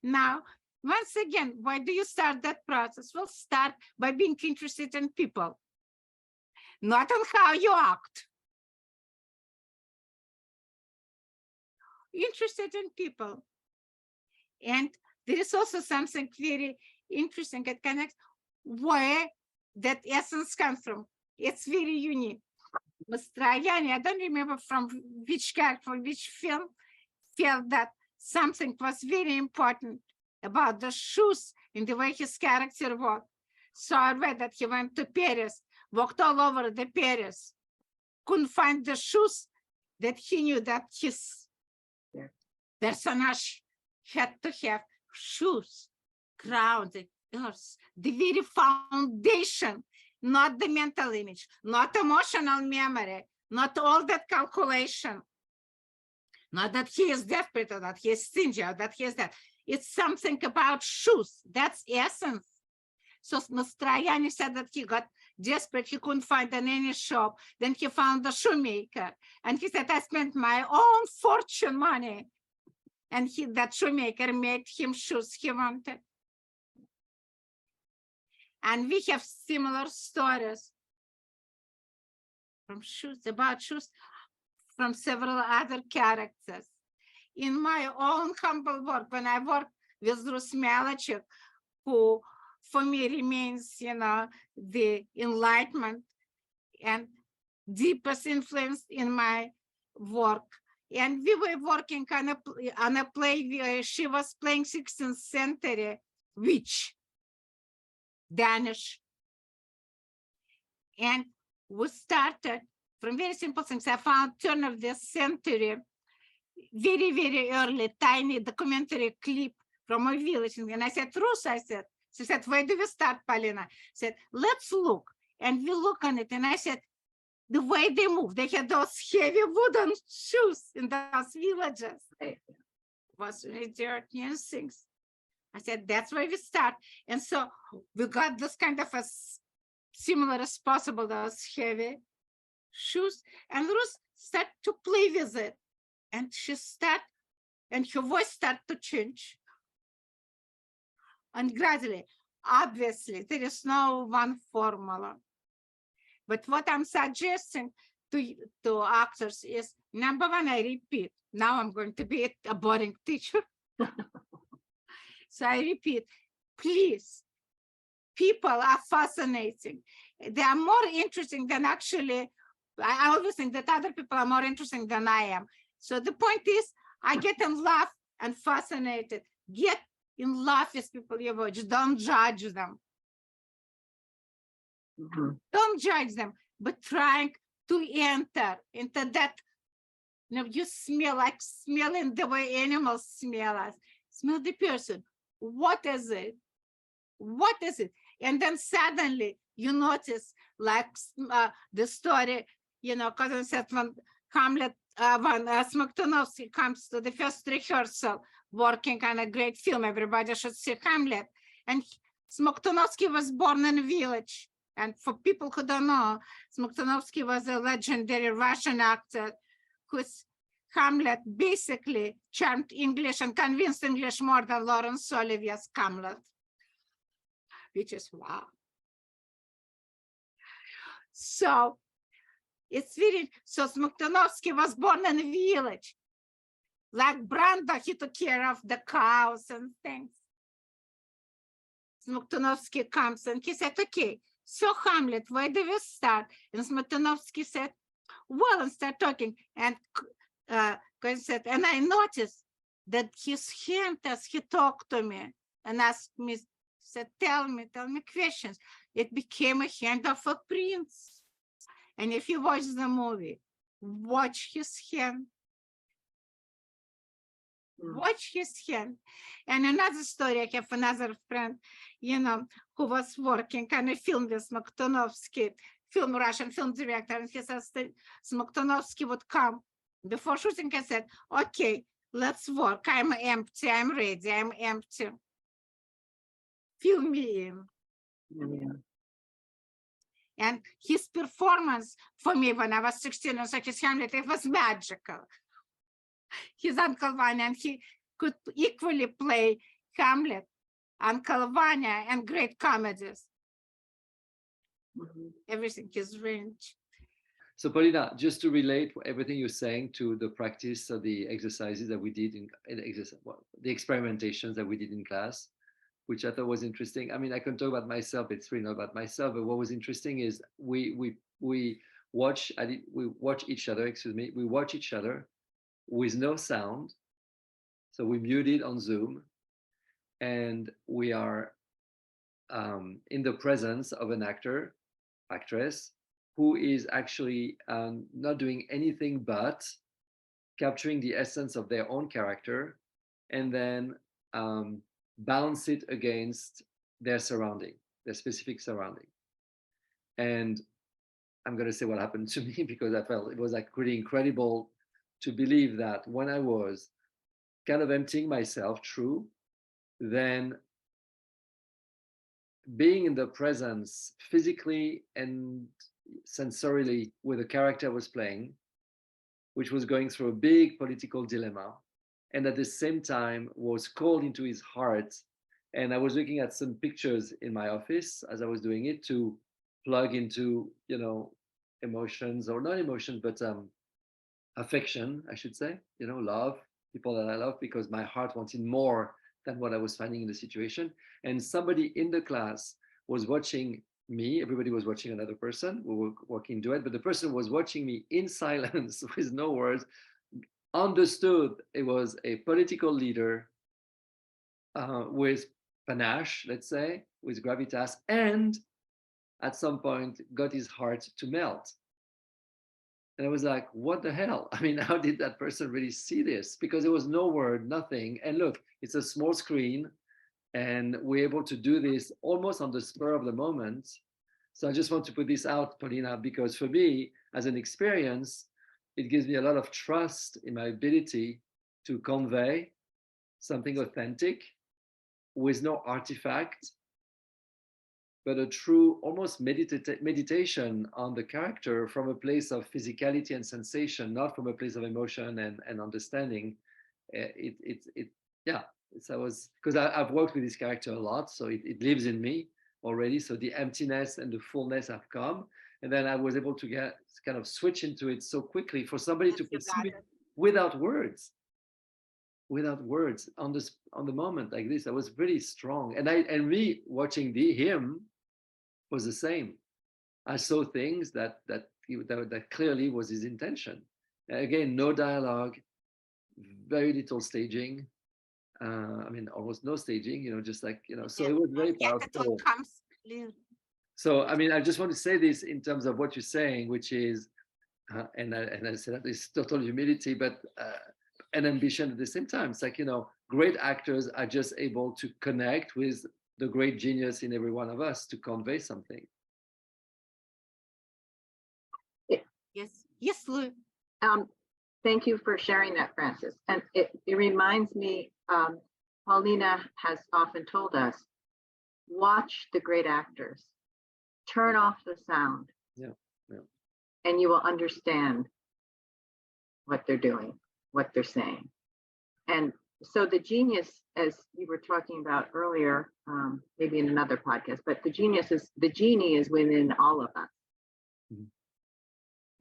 Now, once again, why do you start that process? Well, start by being interested in people, not on how you act. Interested in people. And there is also something very interesting. It connects where that essence comes from. It's very unique. Mastroianni, I don't remember from which character, which film, felt that something was very important about the shoes in the way his character walked. So I read that he went to Paris, walked all over the Paris, couldn't find the shoes that he knew that his personage had to have shoes, grounded, earth, the very foundation, not the mental image, not emotional memory, not all that calculation, not that he is desperate or that he is stingy or that he is that. It's something about shoes. That's essence. So Mastroianni said that he got desperate. He couldn't find in any shop. Then he found a shoemaker. And he said, I spent my own fortune money. And that shoemaker made him shoes he wanted. And we have similar stories from shoes, about shoes, from several other characters. In my own humble work, when I work with Rus Melachik, who for me remains, the enlightenment and deepest influence in my work. And we were working on a play where she was playing 16th century witch, Danish. And we started from very simple things. I found turn of the century, very, very early, tiny documentary clip from a village. And I said, Rus, she said, where do we start, Polina? I said, let's look. And we look on it. And I said, the way they move, they had those heavy wooden shoes in those villages. It was really new things. I said, that's where we start. And so we got this kind of a similar as possible, those heavy shoes. And Rus started to play with it. And and her voice started to change. And gradually, obviously, there is no one formula. But what I'm suggesting to actors is, number one, I repeat. Now I'm going to be a boring teacher. So I repeat, please, people are fascinating. They are more interesting than actually, I always think that other people are more interesting than I am. So the point is, I get in love and fascinated. Get in love with people you watch. Don't judge them. Mm-hmm. Don't judge them, but trying to enter into that, you smell like smelling the way animals smell us. Smell the person. What is it? What is it? And then suddenly you notice, like the story, because I said when Hamlet, when Smoktunovsky comes to the first rehearsal, working on a great film, everybody should see Hamlet. And Smoktunovsky was born in a village. And for people who don't know, Smoktunovsky was a legendary Russian actor whose Hamlet basically charmed English and convinced English more than Laurence Olivier's Hamlet, which is wow. So it's very, so Smoktunovsky was born in a village. Like Brando, he took care of the cows and things. Smoktunovsky comes and he said, okay, so Hamlet, where do we start? And Smoktunovsky said, well, and start talking. And said, and I noticed that his hand as he talked to me and asked me, said, tell me questions. It became a hand of a prince. And if you watch the movie, watch his hand. Watch his hand. And another story, I have another friend, who was working on a film with Smoktunovsky, Russian film director, and he says that Smoktunovsky would come before shooting. I said, okay, let's work. I'm empty. I'm ready. I'm empty. Fill me in. Yeah. And his performance for me when I was 16 or so, his Hamlet, it was magical. His Uncle Vanya, and he could equally play Hamlet, Uncle Vanya, and great comedies. Everything is range. So Polina, just to relate everything you're saying to the practice of the exercises that we did the experimentations that we did in class, which I thought was interesting. I mean, I can talk about myself. It's really not about myself, but what was interesting is we watch each other. Excuse me. We watch each other with no sound, so we muted on Zoom, and we are in the presence of an actress, who is actually not doing anything but capturing the essence of their own character and then balance it against their surrounding, their specific surrounding. And I'm going to say what happened to me because I felt it was like really incredible to believe that when I was kind of emptying myself, true, then being in the presence physically and sensorily with the character I was playing, which was going through a big political dilemma, and at the same time was called into his heart. And I was looking at some pictures in my office as I was doing it to plug into, emotions, or not emotions, but affection, I should say, love, people that I love, because my heart wanted more than what I was finding in the situation. And somebody in the class was watching me. Everybody was watching another person. We were working duet, but the person was watching me in silence with no words, understood it was a political leader with panache, let's say, with gravitas, and at some point got his heart to melt. And I was like, what the hell? I mean, how did that person really see this? Because there was no word, nothing. And look, it's a small screen, and we're able to do this almost on the spur of the moment. So I just want to put this out, Polina, because for me, as an experience, it gives me a lot of trust in my ability to convey something authentic with no artifact, but a true almost meditation on the character from a place of physicality and sensation, not from a place of emotion and understanding. Yeah, I was, because I've worked with this character a lot, so it lives in me already. So the emptiness and the fullness have come, and then I was able to get kind of switch into it so quickly for somebody to perceive it without words. Without words on the moment like this, I was really strong, and me watching him was the same. I saw things that clearly was his intention. Again, no dialogue, very little staging. I mean, almost no staging. Just like So it was very powerful. So I mean, I just want to say this in terms of what you're saying, which is, and I said that is total humility, but an ambition at the same time. It's like great actors are just able to connect with the great genius in every one of us to convey something. Yes, Lou. Thank you for sharing that, Francis. And it reminds me, Polina has often told us, watch the great actors, turn off the sound, and you will understand what they're doing, what they're saying. And so the genius, as you were talking about earlier, maybe in another podcast, but the genie is within all of us.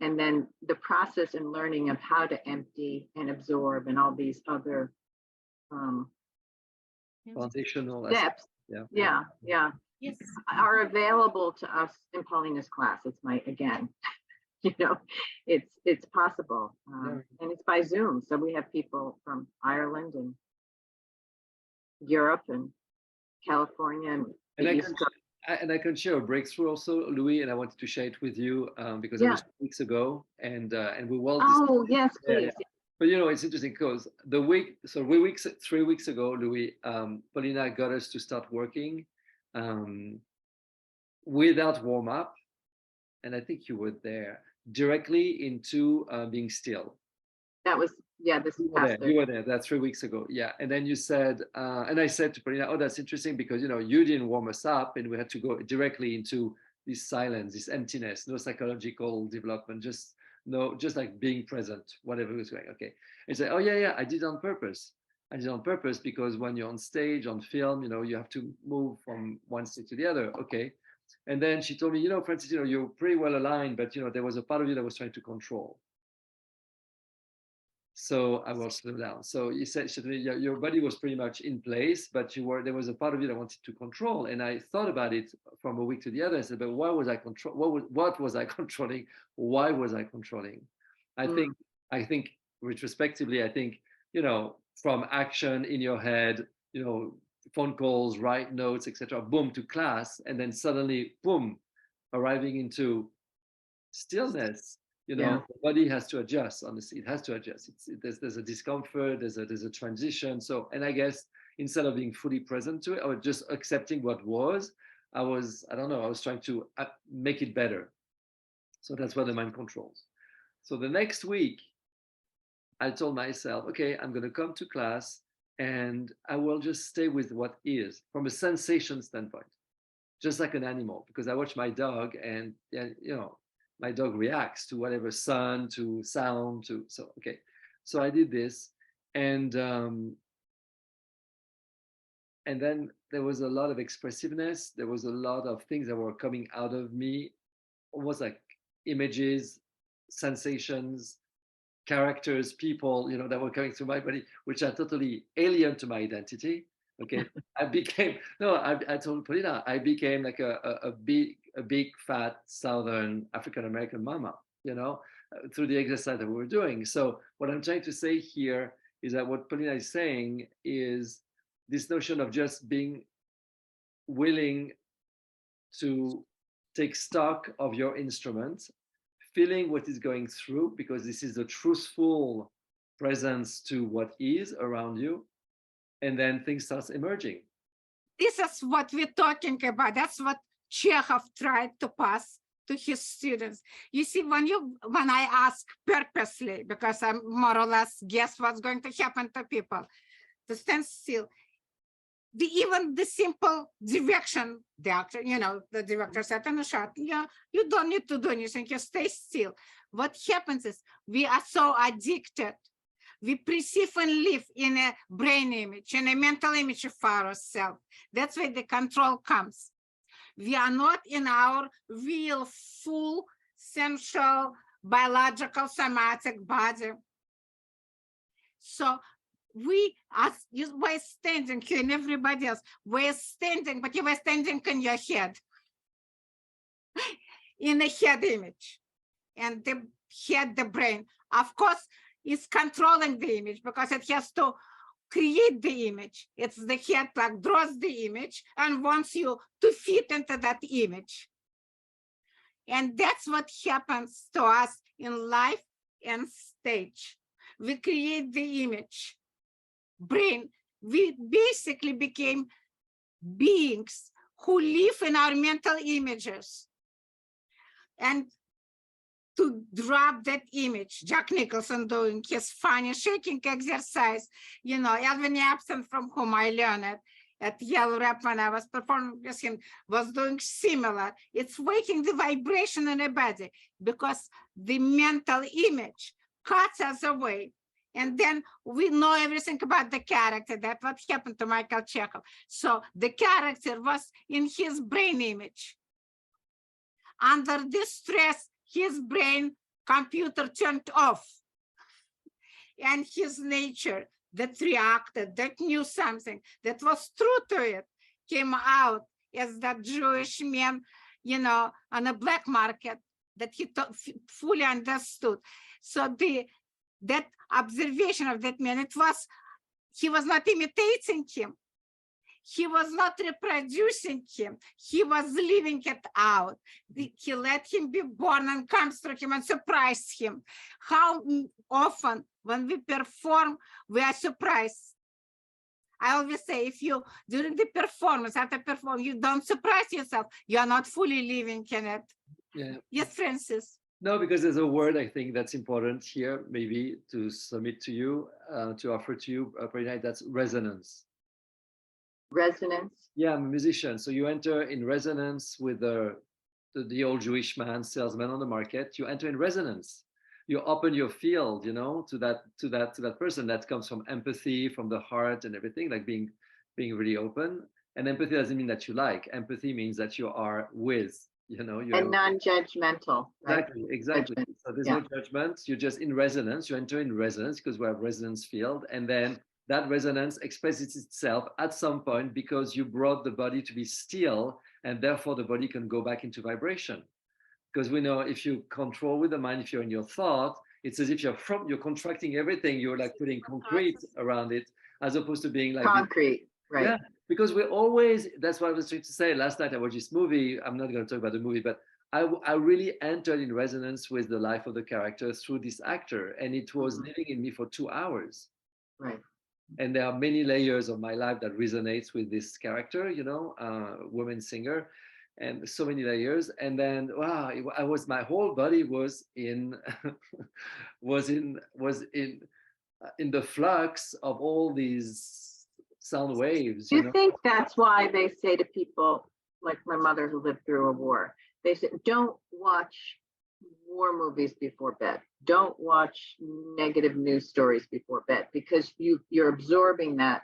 And then the process and learning of how to empty and absorb and all these other foundational steps, Yes, are available to us in Polina's class. It's it's possible, and it's by Zoom. So we have people from Ireland and Europe and California and I can share a breakthrough also, Louis, and I wanted to share it with you because it was 2 weeks ago, and we will. Oh yes, please. Yeah. But it's interesting because 3 weeks ago, Louis, Polina got us to start working without warm up, and I think you were there, directly into being still. That was this past you were there. That's 3 weeks ago. Yeah, and then you said, and I said to Polina, "Oh, that's interesting because you didn't warm us up, and we had to go directly into this silence, this emptiness, no psychological development, just like being present, whatever was going." Okay, and say, "Oh yeah, I did it on purpose. I did it on purpose because when you're on stage, on film, you have to move from one stage to the other. Okay. And then she told me, Francis, you're pretty well aligned, but there was a part of you that was trying to control. So I will slow down. So she said to me, your body was pretty much in place, but there was a part of you that wanted to control. And I thought about it from a week to the other. I said, but why was I what was I controlling? Why was I controlling? I think retrospectively, I think, from action in your head, phone calls, write notes, etc., boom, to class, and then suddenly, boom, arriving into stillness. Yeah. The body has to adjust. Honestly, it has to adjust. There's a discomfort, there's a transition. So, and I guess instead of being fully present to it or just accepting what was, I was trying to make it better. So that's what the mind controls. So the next week, I told myself, okay, I'm going to come to class and I will just stay with what is from a sensation standpoint, just like an animal, because I watch my dog and, my dog reacts to whatever sun, to sound, so, okay. So I did this and then there was a lot of expressiveness. There was a lot of things that were coming out of me, almost like images, sensations, characters, people, that were coming through my body, which are totally alien to my identity. Okay. I told Polina, I became like a big fat Southern African American mama, through the exercise that we were doing. So what I'm trying to say here is that what Polina is saying is this notion of just being willing to take stock of your instrument, feeling what is going through, because this is the truthful presence to what is around you, and then things start emerging. This is what we're talking about. That's what Chekhov tried to pass to his students. You see, when I ask purposely, because I more or less guess what's going to happen to people, to stand still, even the simple direction, the actor, the director said in the shot, you don't need to do anything, you stay still. What happens is we are so addicted. We perceive and live in a brain image, in a mental image of ourselves. That's where the control comes. We are not in our real, full, sensual, biological, somatic body. So we're standing here and everybody else, we're standing, but you were standing in your head, in a head image. And the head, the brain, of course, is controlling the image because it has to create the image. It's the head that draws the image and wants you to fit into that image. And that's what happens to us in life and stage. We create the image. Brain, we basically became beings who live in our mental images. And to drop that image, Jack Nicholson doing his funny shaking exercise, Alvin Epstein, from whom I learned it at Yale Rep when I was performing with him, was doing similar. It's waking the vibration in the body because the mental image cuts us away. And then we know everything about the character. That's what happened to Michael Chekhov. So the character was in his brain image. Under this stress, his brain computer turned off. And his nature that reacted, that knew something, that was true to it, came out as that Jewish man, on a black market that he fully understood. So that observation of that man, he was not imitating him. He was not reproducing him. He was living it out. He let him be born and comes through him and surprised him. How often when we perform, we are surprised. I always say, if you, during the performance, after perform, you don't surprise yourself, you are not fully living in it. Yeah. Yes, Francis. No, because there's a word I think that's important here, maybe to submit to you, to offer to you, Polina, that's resonance. Resonance. Yeah, I'm a musician. So you enter in resonance with the old Jewish man, salesman on the market. You enter in resonance. you open your field, to that person. That comes from empathy, from the heart and everything, like being really open. And empathy doesn't mean that you like. Empathy means that you are with, you And non-judgmental, right? exactly. Judgment. So there's Yeah. no judgment. You're just in resonance. You enter in resonance because we have resonance field, and then that resonance expresses itself at some point because you brought the body to be still, and therefore the body can go back into vibration. Because we know if you control with the mind, if you're in your thought, it's as if you're contracting everything. You're like putting concrete around it, as opposed to being like Concrete, right? Yeah, because we're always. That's what I was trying to say. Last night I watched this movie. I'm not going to talk about the movie, but I really entered in resonance with the life of the character through this actor, and it was living in me for 2 hours. Right. And there are many layers of my life that resonates with this character, woman singer, and so many layers. And then, wow, my whole body was in, in the flux of all these sound waves. Do you think that's why they say to people, like my mother who lived through a war, they said, don't watch war movies before bed. Don't watch negative news stories before bed, because you're absorbing that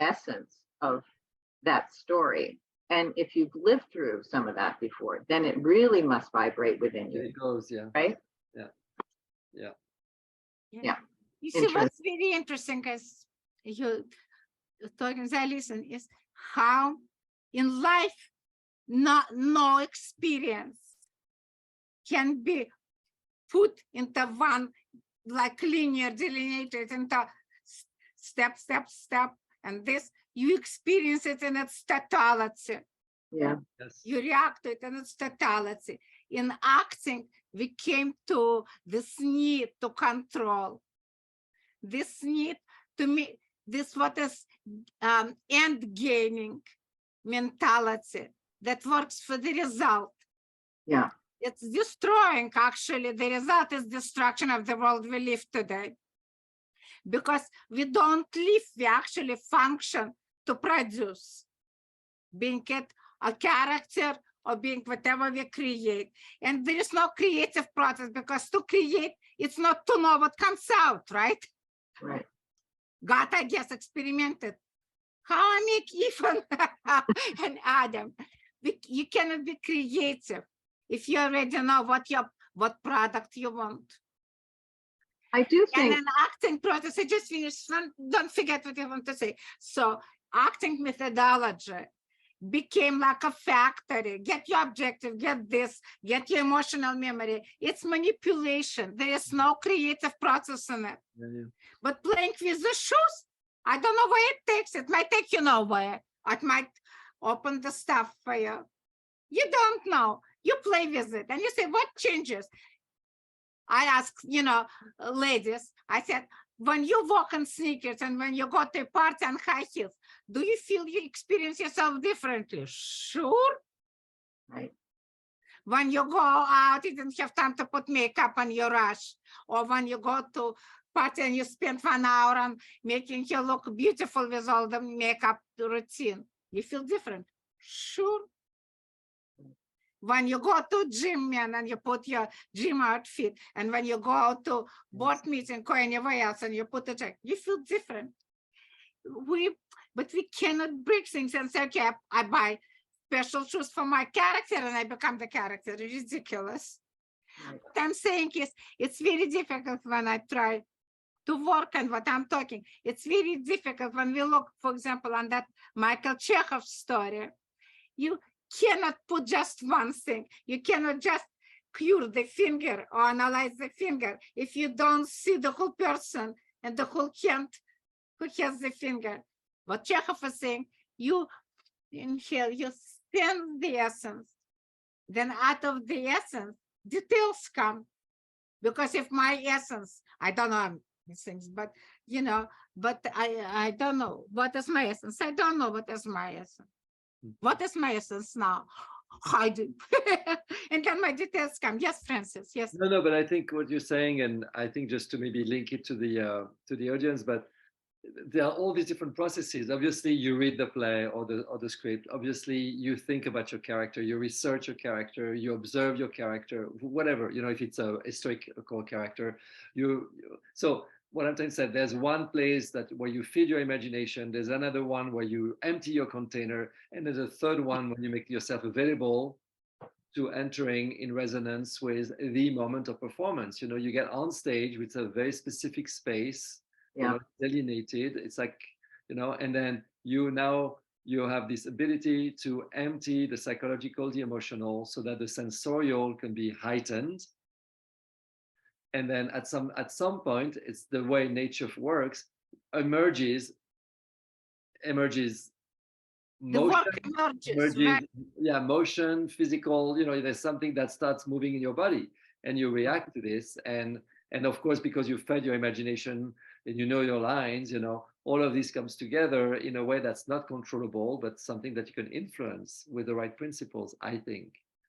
essence of that story. And if you've lived through some of that before, then it really must vibrate within you. It goes, yeah. Right? Yeah. You see, what's very interesting as you're talking, as I listen, is how in life, no experience can be put into one, like linear, delineated into step, and this, you experience it in its totality. Yeah. Yes. You react to it in its totality. In acting, we came to this need to control, this need to me, this what is end gaining mentality that works for the result. Yeah. It's destroying, actually. The result is destruction of the world we live today. Because we don't live, we actually function to produce, being it a character or being whatever we create. And there is no creative process, because to create, it's not to know what comes out, right? Right. God, I guess, experimented. How I make Eve and Adam. You cannot be creative if you already know what product you want. I do think. And then acting process, I just finished, don't forget what I want to say. So acting methodology became like a factory. Get your objective, get this, get your emotional memory. It's manipulation. There is no creative process in it. Yeah. But playing with the shoes, I don't know where it takes. It might take you nowhere. It might open the stuff for you. You don't know. You play with it and you say, what changes? I ask, ladies, I said, when you walk in sneakers and when you go to a party on high heels, do you feel you experience yourself differently? Sure. Right. When you go out, you didn't have time to put makeup on your rush. Or when you go to party and you spend 1 hour on making you look beautiful with all the makeup routine, you feel different. Sure. When you go to gym, man, and you put your gym outfit, and when you go out to board meeting or anywhere else and you put a check, you feel different. But we cannot break things and say, okay, I buy special shoes for my character and I become the character. It's ridiculous. Right. What I'm saying is, it's very difficult when I try to work on what I'm talking. It's very difficult when we look, for example, on that Michael Chekhov story. You cannot put just one thing. You cannot just cure the finger or analyze the finger if you don't see the whole person and the whole hand who has the finger. What Chekhov is saying, you inhale, you spend the essence. Then out of the essence, details come. Because if my essence, I don't know these things, but I don't know what is my essence. I don't know what is my essence. What is my essence now? Hiding. And then my details come. Yes, Francis. Yes. No, but I think what you're saying, and I think just to maybe link it to the audience, but there are all these different processes. Obviously, you read the play or the script. Obviously, you think about your character, you research your character, you observe your character, whatever. You know, if it's a historical character, so what I'm trying to say, there's one place that where you feed your imagination. There's another one where you empty your container, and there's a third one when you make yourself available to entering in resonance with the moment of performance. You know, you get on stage with a very specific space, you know, delineated. It's like, you know, and then you have this ability to empty the psychological, the emotional, so that the sensorial can be heightened. And then at some point, it's the way nature works, emerges The motion, work emerges, emerges, right? yeah, motion, physical, you know, there's something that starts moving in your body and you react to this. And of course, because you fed your imagination and you know your lines, you know, all of this comes together in a way that's not controllable, but something that you can influence with the right principles, I think.